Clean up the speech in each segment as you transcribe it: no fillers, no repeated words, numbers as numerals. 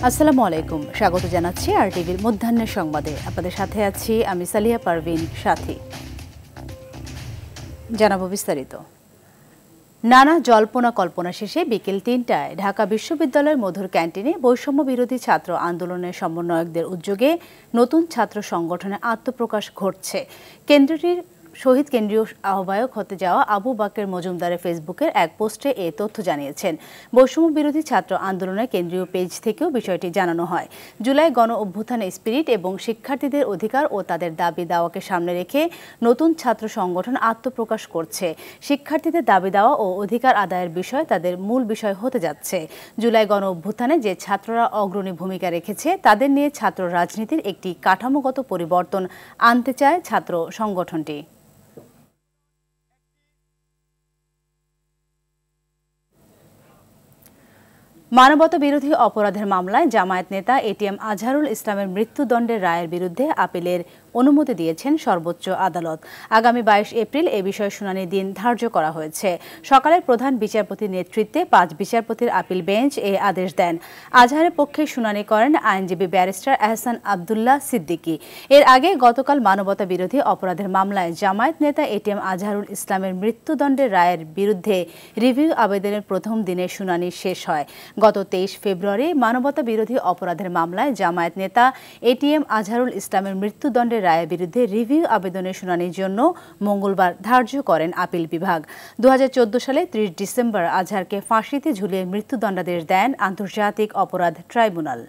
আসসালামু আলাইকুম, স্বাগত জানাচ্ছি আর টিভির মধ্যাহ্নের সংবাদে। আপনাদের সাথে আছি আমি সালিয়া পারভিন সাথী। জানাবো বিস্তারিত। নানা জল্পনা কল্পনা শেষে বিকেল ৩টায় ঢাকা বিশ্ববিদ্যালয়ের মধুর ক্যান্টিনে বৈষম্য বিরোধী ছাত্র আন্দোলনের সমন্বয়কদের উদ্যোগে নতুন ছাত্র সংগঠনের আত্মপ্রকাশ ঘটছে। কেন্দ্রটির শহীদ কেন্দ্রীয় আহ্বায়ক হতে যাওয়া আবু বাকের মজুমদারের ফেসবুকের এক পোস্টে এ তথ্য জানিয়েছেন। বৈষম্য বিরোধী ছাত্র আন্দোলনের কেন্দ্রীয় পেজ থেকেও বিষয়টি জানানো হয়। জুলাই গণ অভ্যুত্থানে স্পিরিট এবং শিক্ষার্থীদের অধিকার ও তাদের দাবি দাওয়াকে সামনে রেখে নতুন ছাত্র সংগঠন আত্মপ্রকাশ করছে। শিক্ষার্থীদের দাবি দাওয়া ও অধিকার আদায়ের বিষয় তাদের মূল বিষয় হতে যাচ্ছে। জুলাই গণ অভ্যুত্থানে যে ছাত্ররা অগ্রণী ভূমিকা রেখেছে তাদের নিয়ে ছাত্র রাজনীতির একটি কাঠামোগত পরিবর্তন আনতে চায় ছাত্র সংগঠনটি। মানবতা বিরোধী অপরাধের মামলায় জামায়াত নেতা এটিএম আজহারুল ইসলামের মৃত্যুদণ্ডের রায়ের বিরুদ্ধে আপিলের অনুমতি দিয়েছেন সর্বোচ্চ আদালত। আগামী ২২ এপ্রিল এ বিষয়ে শুনানির দিন ধার্য করা হয়েছে। সকালে প্রধান বিচারপতির নেতৃত্বে ৫ বিচারপতির আপিল বেঞ্চ এ আদেশ দেন। আজহারের পক্ষে শুনানি করেন আইনজীবী ব্যারিস্টার এহসান আবদুল্লাহ সিদ্দিকী। এর আগে গতকাল মানবতা বিরোধী অপরাধের মামলায় জামায়াত নেতা এটিএম আজহারুল ইসলামের মৃত্যুদণ্ডের রায়ের বিরুদ্ধে রিভিউ আবেদনের প্রথম দিনের শুনানি শেষ হয়। গত ২৩ ফেব্রুয়ারি মানবতা বিরোধী অপরাধের মামলায় জামায়াত নেতা এটিএম আজহারুল ইসলামের মৃত্যুদণ্ডের রায়ের বিরুদ্ধে রিভিউ আবেদনের শুনানির জন্য মঙ্গলবার ধার্য করেন আপিল বিভাগ। ২০১৪ সালে ৩০ ডিসেম্বর আজহারকে ফাঁসিতে ঝুলিয়ে মৃত্যুদণ্ডাদেশ দেন আন্তর্জাতিক অপরাধ ট্রাইব্যুনাল।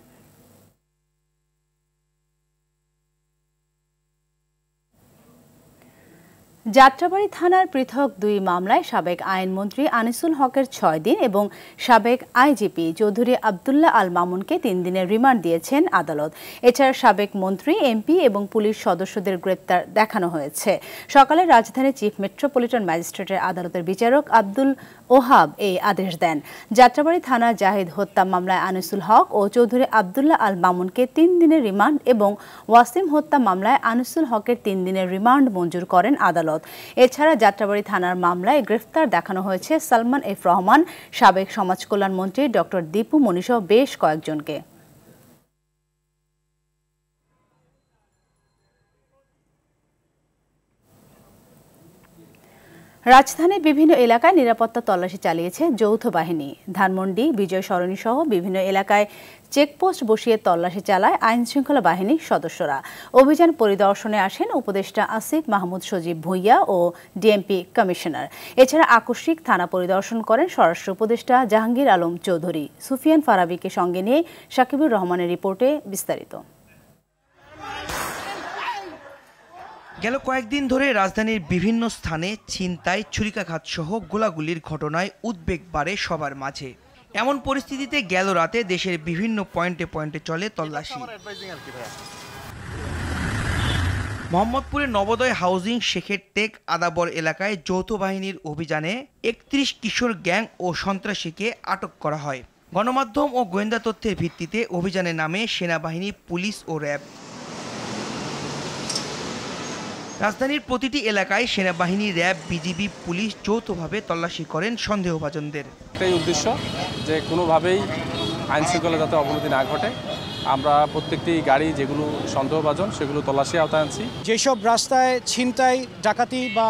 যাত্রাবাড়ী থানার পৃথক ২ মামলায় সাবেক আইনমন্ত্রী আনিসুল হকের ৬ দিন এবং সাবেক আইজিপি চৌধুরী আবদুল্লাহ আল মামুনকে ৩ দিনের রিমান্ড দিয়েছেন আদালত। এছাড়া সাবেক মন্ত্রী, এমপি এবং পুলিশ সদস্যদের গ্রেপ্তার দেখানো হয়েছে। সকালে রাজধানীর চিফ মেট্রোপলিটন ম্যাজিস্ট্রেটের আদালতের বিচারক আব্দুল ওহাব এই আদেশ দেন। যাত্রাবাড়ী থানা জাহিদ হত্যা মামলায় আনিসুল হক ও চৌধুরী আবদুল্লাহ আল মামুনকে ৩ দিনের রিমান্ড এবং ওয়াসিম হত্যা মামলায় আনিসুল হকের ৩ দিনের রিমান্ড মঞ্জুর করেন আদালত। এছাড়া যাত্রাবাড়ী থানার মামলায় গ্রেফতার দেখানো হয়েছে সালমান এফ রহমান, সাবেক সমাজ কল্যাণ মন্ত্রী ডক্টর দীপু মনি সহ বেশ কয়েকজনকে। রাজধানীর বিভিন্ন এলাকায় নিরাপত্তা তল্লাশি চালিয়েছে যৌথ বাহিনী। ধানমন্ডি, বিজয় সরণি সহ বিভিন্ন এলাকায় চেকপোস্ট বসিয়ে তল্লাশি চালায় আইনশৃঙ্খলা বাহিনীর সদস্যরা। অভিযান পরিদর্শনে আসেন উপদেষ্টা আসিফ মাহমুদ সজীব ভূঁইয়া ও ডিএমপি কমিশনার। এছাড়া আকস্মিক থানা পরিদর্শন করেন স্বরাষ্ট্র উপদেষ্টা জাহাঙ্গীর আলম চৌধুরী। সুফিয়ান ফারাবিকে সঙ্গে নিয়ে সাকিবুর রহমানের রিপোর্টে বিস্তারিত। গেল কয়েকদিন ধরে রাজধানীর বিভিন্ন স্থানে ছিনতাই, ছুরিকাঘাত সহ গোলাগুলির ঘটনায় উদ্বেগ বাড়ে সবার মাঝে। এমন পরিস্থিতিতে গেল রাতে দেশের বিভিন্ন পয়েন্টে পয়েন্টে চলে তল্লাশি। মোহাম্মদপুরের নবোদয় হাউজিং, শেখের টেক, আদাবর এলাকায় যৌথ বাহিনীর অভিযানে ৩১ কিশোর গ্যাং ও সন্ত্রাসীকে আটক করা হয়। গণমাধ্যম ও গোয়েন্দা তথ্যের ভিত্তিতে অভিযানে নামে সেনাবাহিনী, পুলিশ ও র্যাব। রাজধানীর প্রতিটি এলাকায় সেনাবাহিনী, র্যাব, বিজিবি, পুলিশ যৌথভাবে তল্লাশি করেন সন্দেহভাজনদের। এটাই উদ্দেশ্য যে কোনোভাবেই আইন শৃঙ্খলা যাতে অবনতি না ঘটে। আমরা প্রত্যেকটি গাড়ি যেগুলো সন্দেহভাজন সেগুলো তল্লাশি আওতায় আনছি। যেসব রাস্তায় ছিনতাই, ডাকাতি বা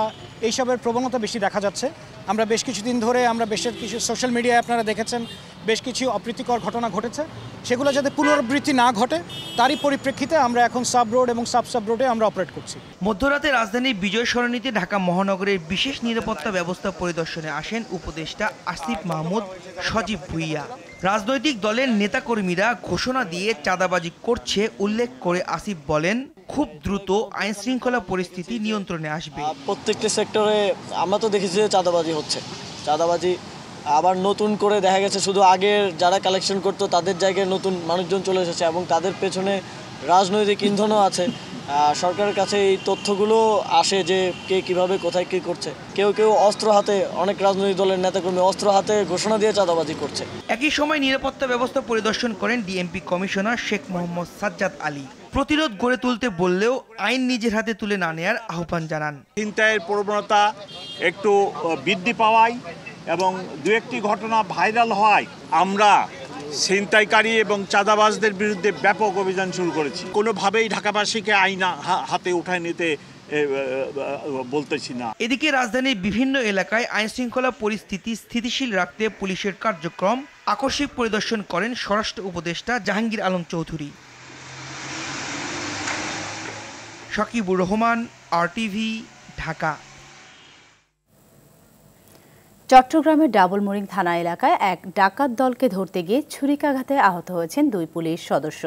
এইসবের প্রবণতা বেশি দেখা যাচ্ছে, আমরা বেশ কিছুদিন ধরে বেশ কিছু সোশ্যাল মিডিয়ায় আপনারা দেখেছেন বেশ কিছু অপ্রীতিকর ঘটনা ঘটেছে, সেগুলো যাতে পুনরাবৃত্তি না ঘটে তারই পরিপ্রেক্ষিতে আমরা এখন সাব রোড এবং সাব রোডে আমরা অপারেট করছি। মধ্যরাতে রাজধানীর বিজয় সরণিতে ঢাকা মহানগরের বিশেষ নিরাপত্তা ব্যবস্থা পরিদর্শনে আসেন উপদেষ্টা আসিফ মাহমুদ সজীব ভূঁইয়া। রাজনৈতিক দলের নেতাকর্মীরা ঘোষণা দিয়ে চাঁদাবাজি করছে উল্লেখ করে আসিফ বলেন, খুব দ্রুত আইন শৃঙ্খলা পরিস্থিতি নিয়ন্ত্রণে আসবে। প্রত্যেকটি সেক্টরে আমরা তো দেখেছি যে চাঁদাবাজি হচ্ছে, চাঁদাবাজি আবার নতুন করে দেখা গেছে শুধু আগের যারা কালেকশন করতো তাদের জায়গায় নতুন মানুষজন চলে এসেছে এবং তাদের পেছনে রাজনৈতিক ইন্ধনও আছে। সরকারের কাছে এই তথ্যগুলো আসে যে কে কিভাবে কোথায় কী করছে। কেউ কেউ অস্ত্র হাতে, অনেক রাজনৈতিক দলের নেতাকর্মী অস্ত্র হাতে ঘোষণা দিয়ে চাঁদাবাজি করছে। একই সময় নিরাপত্তা ব্যবস্থা পরিদর্শন করেন ডিএমপি কমিশনার শেখ মোহাম্মদ সাজ্জাদ আলী। প্রতিরোধ গড়ে তুলতে বললেও আইন নিজের হাতে তুলে না নেয়ার আহ্বান জানান। ছিনতাইয়ের প্রবণতা একটু বৃদ্ধি পাওয়ায় এবং দু একটি ঘটনা ভাইরাল হওয়ায় আমরা ছিনতাইকারী এবং চাঁদাবাজদের বিরুদ্ধে ব্যাপক অভিযান শুরু করেছি। কোনোভাবেই ঢাকাবাসীকে আইন হাতে উঠায় নিতে বলতেছি না। এদিকে রাজধানীর বিভিন্ন এলাকায় আইনশৃঙ্খলা পরিস্থিতি স্থিতিশীল রাখতে পুলিশের কার্যক্রম আকস্মিক পরিদর্শন করেন স্বরাষ্ট্র উপদেষ্টা জাহাঙ্গীর আলম চৌধুরী। শাকিবুর রহমান, RTV, ঢাকা। চট্টগ্রামের ডাবলমুরিং থানা এলাকায় এক ডাকাত দলকে ধরতে গিয়ে ছুরিকাঘাতে আহত হয়েছেন 2 পুলিশ সদস্য।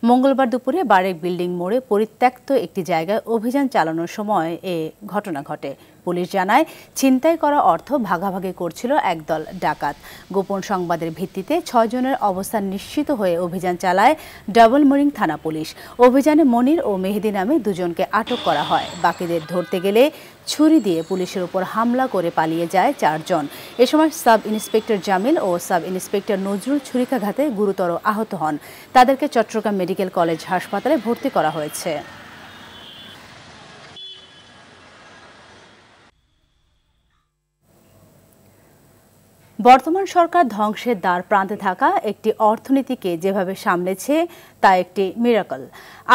মঙ্গলবার দুপুরে বারেক বিল্ডিং মোড়ে পরিত্যক্ত একটি জায়গায় অভিযান চালানোর সময় এ ঘটনা ঘটে। পুলিশ জানায়, ছিনতাই করা অর্থ ভাগাভাগি করছিল একদল ডাকাত। গোপন সংবাদের ভিত্তিতে 6 জনের অবস্থান নিশ্চিত হয়ে অভিযান চালায় ডাবলমুরিং থানা পুলিশ। অভিযানে মনির ও মেহেদি নামে 2 জনকে আটক করা হয়। বাকিদের ধরতে গেলে ছুরি দিয়ে পুলিশের উপর হামলা করে পালিয়ে যায় 4 জন। এ সময় সাব ইন্সপেক্টর জামিল ও সাব ইন্সপেক্টর নজরুল ছুরিকাঘাতে গুরুতর আহত হন। তাদেরকে চট্টগ্রাম মেডিকেল কলেজ হাসপাতালে ভর্তি করা হয়েছে। বর্তমান সরকার ধ্বংসের দ্বার প্রান্তে থাকা একটি অর্থনীতিকে যেভাবে সামলেছে তা একটি মিরাকল।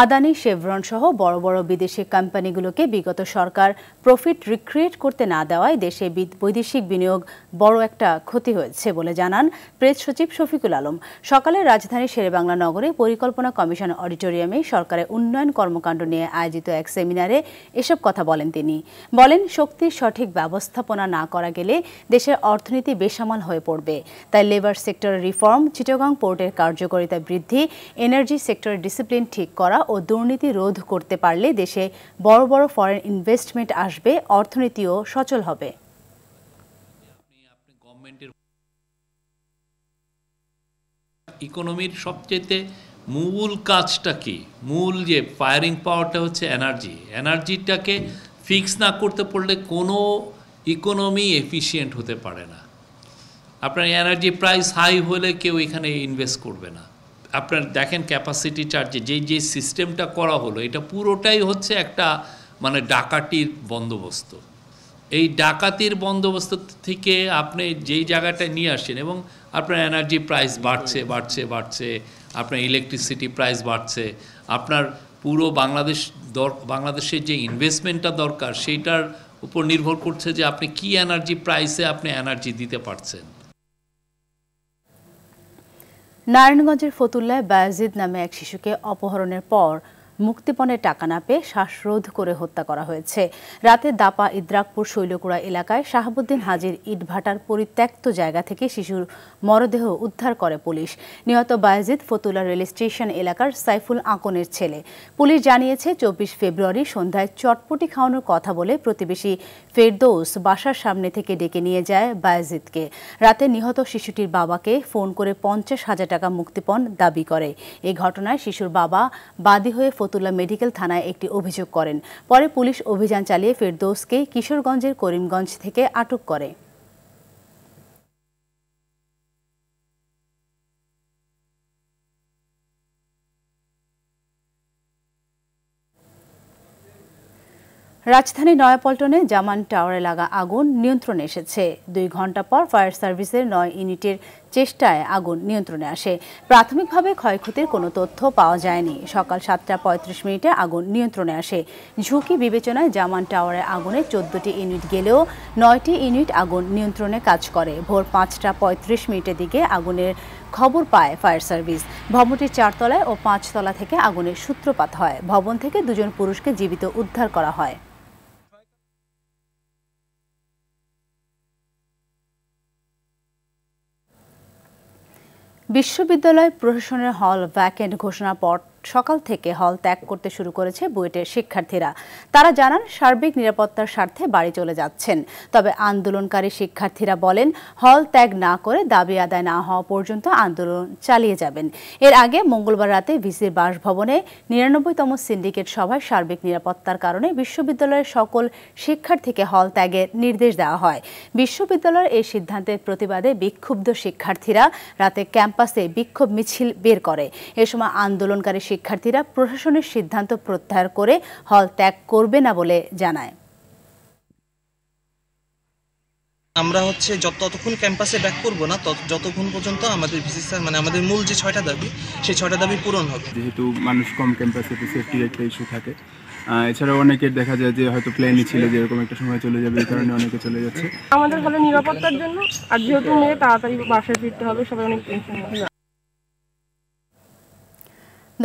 আদানি, শেভরন সহ বড় বড় বিদেশি কোম্পানিগুলোকে বিগত সরকার প্রফিট রিক্রিয়েট করতে না দেওয়ায় দেশে বৈদেশিক বিনিয়োগ বড় একটা ক্ষতি হয়েছে বলে জানান প্রেস সচিব শফিকুল আলম। সকালে রাজধানীর শেরেবাংলা নগরে পরিকল্পনা কমিশন অডিটোরিয়ামে সরকারের উন্নয়ন কর্মকাণ্ড নিয়ে আয়োজিত এক সেমিনারে এসব কথা বলেন তিনি। বলেন, শক্তির সঠিক ব্যবস্থাপনা না করা গেলে দেশের অর্থনীতি বেসামাল হয়ে পড়বে। তাই লেবার সেক্টরের রিফর্ম, চিটাগং পোর্টের কার্যকারিতা বৃদ্ধি, এনার্জি সেক্টরের ডিসিপ্লিন ঠিক করা ও দুর্নীতি রোধ করতে পারলে দেশে বড় বড় ফরেন ইনভেস্টমেন্ট আসবে, অর্থনীতিও সচল হবে। ইকোনমির সবচেয়ে মূল কাজটা কি? মূল যে ফায়ারিং পাওয়ারটা হচ্ছে এনার্জিটাকে ফিক্স না করতে পারলে কোনো ইকোনমি এফিশিয়েন্ট হতে পারে না। আপনার এনার্জি প্রাইস হাই হলে কেউ এখানে ইনভেস্ট করবে না। আপনার দেখেন ক্যাপাসিটি চার্জে যে সিস্টেমটা করা হলো, এটা পুরোটাই হচ্ছে একটা মানে ডাকাতির বন্দোবস্ত। এই ডাকাতির বন্দোবস্ত থেকে আপনি যেই জায়গাটায় নিয়ে আসেন এবং আপনার এনার্জি প্রাইস বাড়ছে, আপনার ইলেকট্রিসিটি প্রাইস বাড়ছে, আপনার পুরো বাংলাদেশের যে ইনভেস্টমেন্টটা দরকার সেইটার উপর নির্ভর করছে যে আপনি কি এনার্জি প্রাইসে আপনি এনার্জি দিতে পারছেন। নারায়ণগঞ্জের ফতুল্লায় বায়াজিদ নামে এক শিশুকে অপহরণের পর মুক্তিপণের টাকা না পেয়ে শ্বাসরোধ করে হত্যা করা হয়েছে। রাতে দাপা ইদ্রাকপুর শৈলকুড়া এলাকায় শাহাবুদ্দিন হাজির ইটভাটার পরিত্যক্ত জায়গা থেকে শিশুর মরদেহ উদ্ধার করে পুলিশ। নিহত বায়াজিদ ফতুল্লা রেল স্টেশন এলাকার সাইফুল আকনের ছেলে। পুলিশ জানিয়েছে, 24 ফেব্রুয়ারি সন্ধ্যায় চটপটি খাওয়ানোর কথা বলে প্রতিবেশী ফেরদৌস বাসার সামনে থেকে ডেকে নিয়ে যায় বায়াজিদকে। রাতে নিহত শিশুটির বাবাকে ফোন করে 50,000 টাকা মুক্তিপণ দাবি করে। এই ঘটনায় শিশুর বাবা বাদী হয়ে ফতুল্লা মেডিকেল থানায় একটি অভিযোগ করেন। পরে পুলিশ অভিযান চালিয়ে ফেরদৌসকে কিশোরগঞ্জের করিমগঞ্জ থেকে আটক করে। রাজধানী নয়াপল্টনে জামান টাওয়ারে লাগা আগুন নিয়ন্ত্রণে এসেছে। 2 ঘণ্টা পর ফায়ার সার্ভিসের 9 ইউনিটের চেষ্টায় আগুন নিয়ন্ত্রণে আসে। প্রাথমিকভাবে ক্ষয়ক্ষতির কোনো তথ্য পাওয়া যায়নি। সকাল 7:35 আগুন নিয়ন্ত্রণে আসে। ঝুঁকি বিবেচনায় জামান টাওয়ারে আগুনে 14টি ইউনিট গেলেও 9টি ইউনিট আগুন নিয়ন্ত্রণে কাজ করে। ভোর 5:35 দিকে আগুনের খবর পায় ফায়ার সার্ভিস। ভবনটির 4 তলায় ও 5 তলা থেকে আগুনের সূত্রপাত হয়। ভবন থেকে 2 জন পুরুষকে জীবিত উদ্ধার করা হয়। বিশ্ববিদ্যালয় প্রশাসনের হল ভ্যাকেন্ট ঘোষণার পর সকাল থেকে হল ত্যাগ করতে শুরু করেছে বুয়েটের শিক্ষার্থীরা। তারা জানান, সার্বিক নিরাপত্তার স্বার্থে বাড়ি চলে যাচ্ছেন। তবে আন্দোলনকারী শিক্ষার্থীরা বলেন, হল ত্যাগ না করে দাবি আদায় না হওয়া পর্যন্ত আন্দোলন চালিয়ে যাবেন। এর আগে মঙ্গলবার রাতে ভিসির বাসভবনে 99তম সিন্ডিকেট সভায় সার্বিক নিরাপত্তার কারণে বিশ্ববিদ্যালয়ের সকল শিক্ষার্থীকে হল ত্যাগের নির্দেশ দেওয়া হয়। বিশ্ববিদ্যালয়ের এই সিদ্ধান্তের প্রতিবাদে বিক্ষুব্ধ শিক্ষার্থীরা রাতে ক্যাম্পাসে বিক্ষোভ মিছিল বের করে। এ সময় আন্দোলনকারী শিক্ষার্থীরা প্রশাসনের সিদ্ধান্ত প্রত্যাহার করে হল ত্যাগ করবে না বলে জানায়। আমরা হচ্ছে ততক্ষণ ক্যাম্পাসে ব্যাক করব না যতক্ষণ পর্যন্ত আমাদের ভিসি স্যার মানে আমাদের মূল যে 6টা দাবি সেই 6টা দাবি পূরণ হবে। যেহেতু মানুষ কম ক্যাম্পাসে, সেফটির একটা ইস্যু থাকে। এছাড়াও অনেকের দেখা যায় যে হয়তো প্ল্যানই ছিল যে এরকম একটা সময় চলে যাবে, এই কারণে অনেকে চলে যাচ্ছে। আমাদের হলে নিরাপত্তার জন্য, আর যেহেতু মেয়ে তাড়াতাড়ি বাসায় ফিরতে হবে, সবাই অনেক টেনশন।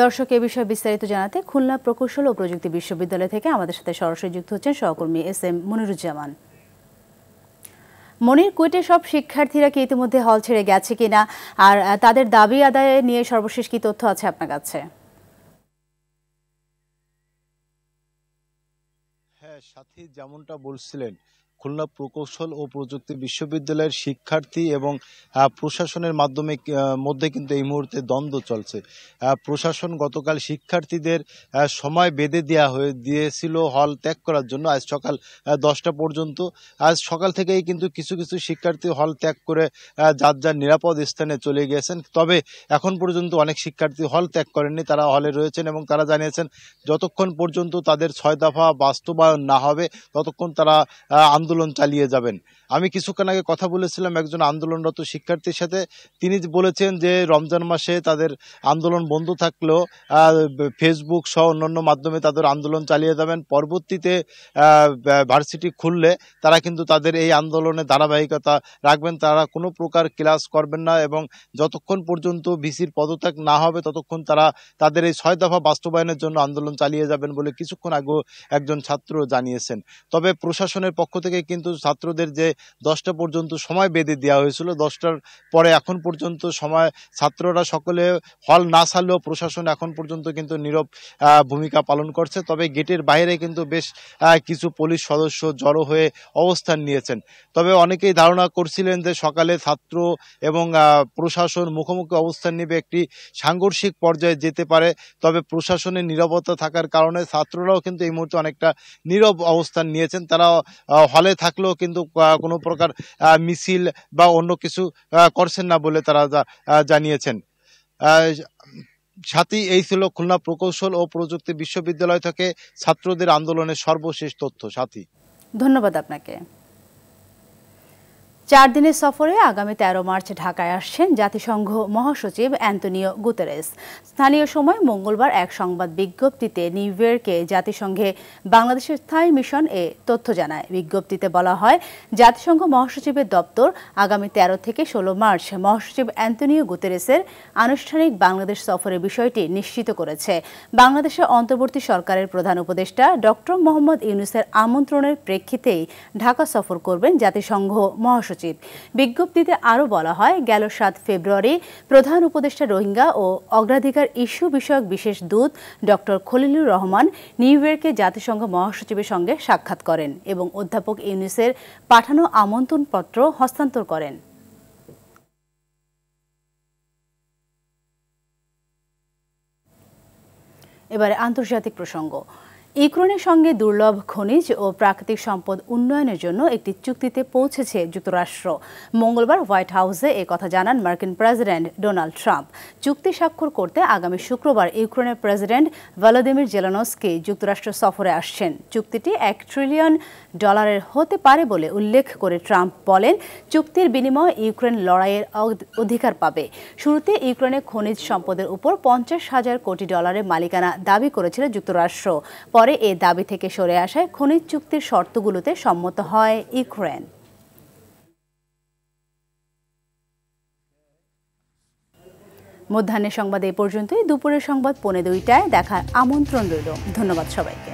দর্শক, এ বিষয়ে বিস্তারিত জানাতে খুলনা প্রকৌশল ও প্রযুক্তি বিশ্ববিদ্যালয় থেকে আমাদের সাথে সরাসরি যুক্ত হচ্ছেন সহকর্মী SM মনিরুজ্জামান। মনির, কুয়েটে সব শিক্ষার্থীরা কি ইতিমধ্যে হল ছেড়ে গেছে কিনা, আর তাদের দাবি আদায় নিয়ে সর্বশেষ কি তথ্য আছে আপনার কাছে? হ্যাঁ সাথী, যেমনটা বলছিলেন, খুলনা প্রকৌশল ও প্রযুক্তি বিশ্ববিদ্যালয়ের শিক্ষার্থী এবং প্রশাসনের মধ্যে কিন্তু এই মুহূর্তে দ্বন্দ্ব চলছে। প্রশাসন গতকাল শিক্ষার্থীদের সময় বেঁধে দিয়েছিল হল ত্যাগ করার জন্য, আজ সকাল 10টা পর্যন্ত। আজ সকাল থেকেই কিন্তু কিছু কিছু শিক্ষার্থী হল ত্যাগ করে যার যার নিরাপদ স্থানে চলে গিয়েছেন। তবে এখন পর্যন্ত অনেক শিক্ষার্থী হল ত্যাগ করেননি, তারা হলে রয়েছেন এবং তারা জানিয়েছেন যতক্ষণ পর্যন্ত তাদের 6 দফা বাস্তবায়ন না হবে ততক্ষণ তারা আন্দোলন চালিয়ে যাবেন। আমি কিছুক্ষণ আগে কথা বলেছিলাম একজন আন্দোলনরত শিক্ষার্থীর সাথে। তিনি বলেছেন যে রমজান মাসে তাদের আন্দোলন বন্ধ থাকলেও ফেসবুক সহ অন্যান্য মাধ্যমে তাদের আন্দোলন চালিয়ে যাবেন। পরবর্তীতে ভার্সিটি খুললে তারা কিন্তু তাদের এই আন্দোলনে ধারাবাহিকতা রাখবেন, তারা কোনো প্রকার ক্লাস করবেন না এবং যতক্ষণ পর্যন্ত ভিসির পদত্যাগ না হবে ততক্ষণ তারা তাদের এই 6 দফা বাস্তবায়নের জন্য আন্দোলন চালিয়ে যাবেন বলে কিছুক্ষণ আগেও একজন ছাত্র জানিয়েছেন। তবে প্রশাসনের পক্ষ থেকে কিন্তু ছাত্রদের যে 10টা পর্যন্ত সময় বেঁধে দেওয়া হয়েছিল, 10টার পরে এখন পর্যন্ত সময় ছাত্ররা সকলে হল না ছাড়লেও প্রশাসন এখন পর্যন্ত কিন্তু নীরব ভূমিকা পালন করছে। তবে গেটের বাইরে কিন্তু বেশ কিছু পুলিশ সদস্য জড়ো হয়ে অবস্থান নিয়েছেন। তবে অনেকেই ধারণা করছিলেন যে সকালে ছাত্র এবং প্রশাসন মুখোমুখি অবস্থান নেবে, একটি সাংঘর্ষিক পর্যায়ে যেতে পারে। তবে প্রশাসনের নীরবতা থাকার কারণে ছাত্ররাও কিন্তু এই মুহূর্তে অনেকটা নীরব অবস্থান নিয়েছেন। তারা হলে থাকলেও কিন্তু কোনো প্রকার মিছিল বা অন্য কিছু করছেন না বলে তারা জানিয়েছেন। সাথী, এই ছিল খুলনা প্রকৌশল ও প্রযুক্তি বিশ্ববিদ্যালয় থেকে ছাত্রদের আন্দোলনের সর্বশেষ তথ্য। সাথী, ধন্যবাদ আপনাকে। 4 দিনের সফরে আগামী 13 মার্চ ঢাকায় আসছেন জাতিসংঘ মহাসচিব অ্যান্তোনিও গুতেরেস। স্থানীয় সময় মঙ্গলবার এক সংবাদ বিজ্ঞপ্তিতে নিউ ইয়র্কে জাতিসংঘে বাংলাদেশের স্থায়ী মিশন এ তথ্য জানায়। বিজ্ঞপ্তিতে বলা হয়, জাতিসংঘ মহাসচিবের দপ্তর আগামী 13 থেকে 16 মার্চ মহাসচিব অ্যান্তোনিও গুতেরেসের আনুষ্ঠানিক বাংলাদেশ সফরের বিষয়টি নিশ্চিত করেছে। বাংলাদেশের অন্তর্বর্তী সরকারের প্রধান উপদেষ্টা ডক্টর মোহাম্মদ ইউনূসের আমন্ত্রণের প্রেক্ষিতেই ঢাকা সফর করবেন জাতিসংঘ মহাসচিব। বিজ্ঞপ্তিতে আরও বলা হয়, গেল 7 ফেব্রুয়ারি প্রধান উপদেষ্টা রোহিঙ্গা ও অগ্রাধিকার ইস্যু বিষয়ক বিশেষ দূত ডক্টর খলিলুর রহমান নিউ ইয়র্কে জাতিসংঘ মহাসচিবের সঙ্গে সাক্ষাৎ করেন এবং অধ্যাপক ইউনূসের পাঠানো আমন্ত্রণপত্র হস্তান্তর করেন। এবারে আন্তর্জাতিক প্রসঙ্গ। ইউক্রেনের সঙ্গে দুর্লভ খনিজ ও প্রাকৃতিক সম্পদ উন্নয়নের জন্য একটি চুক্তিতে পৌঁছেছে যুক্তরাষ্ট্র। মঙ্গলবার হোয়াইট হাউসে কথা জানান মার্কিন প্রেসিডেন্ট ডোনাল্ড ট্রাম্প। চুক্তি স্বাক্ষর করতে আগামী শুক্রবার ইউক্রেনের প্রেসিডেন্ট ভলোদিমির জেলেনস্কি যুক্তরাষ্ট্র সফরে আসছেন। চুক্তিটি $1 ট্রিলিয়ন হতে পারে বলে উল্লেখ করে ট্রাম্প বলেন, চুক্তির বিনিময়ে ইউক্রেন লড়াইয়ের অধিকার পাবে। শুরুতে ইউক্রেনের খনিজ সম্পদের উপর $50,000 কোটি মালিকানা দাবি করেছিল যুক্তরাষ্ট্র। পরে এ দাবি থেকে সরে আসায় খনিজ চুক্তির শর্তগুলোতে সম্মত হয় ইউক্রেন। মধ্যাহ্নের সংবাদ এই পর্যন্তই। দুপুরের সংবাদ 2:45টায় দেখার আমন্ত্রণ রইল। ধন্যবাদ সবাইকে।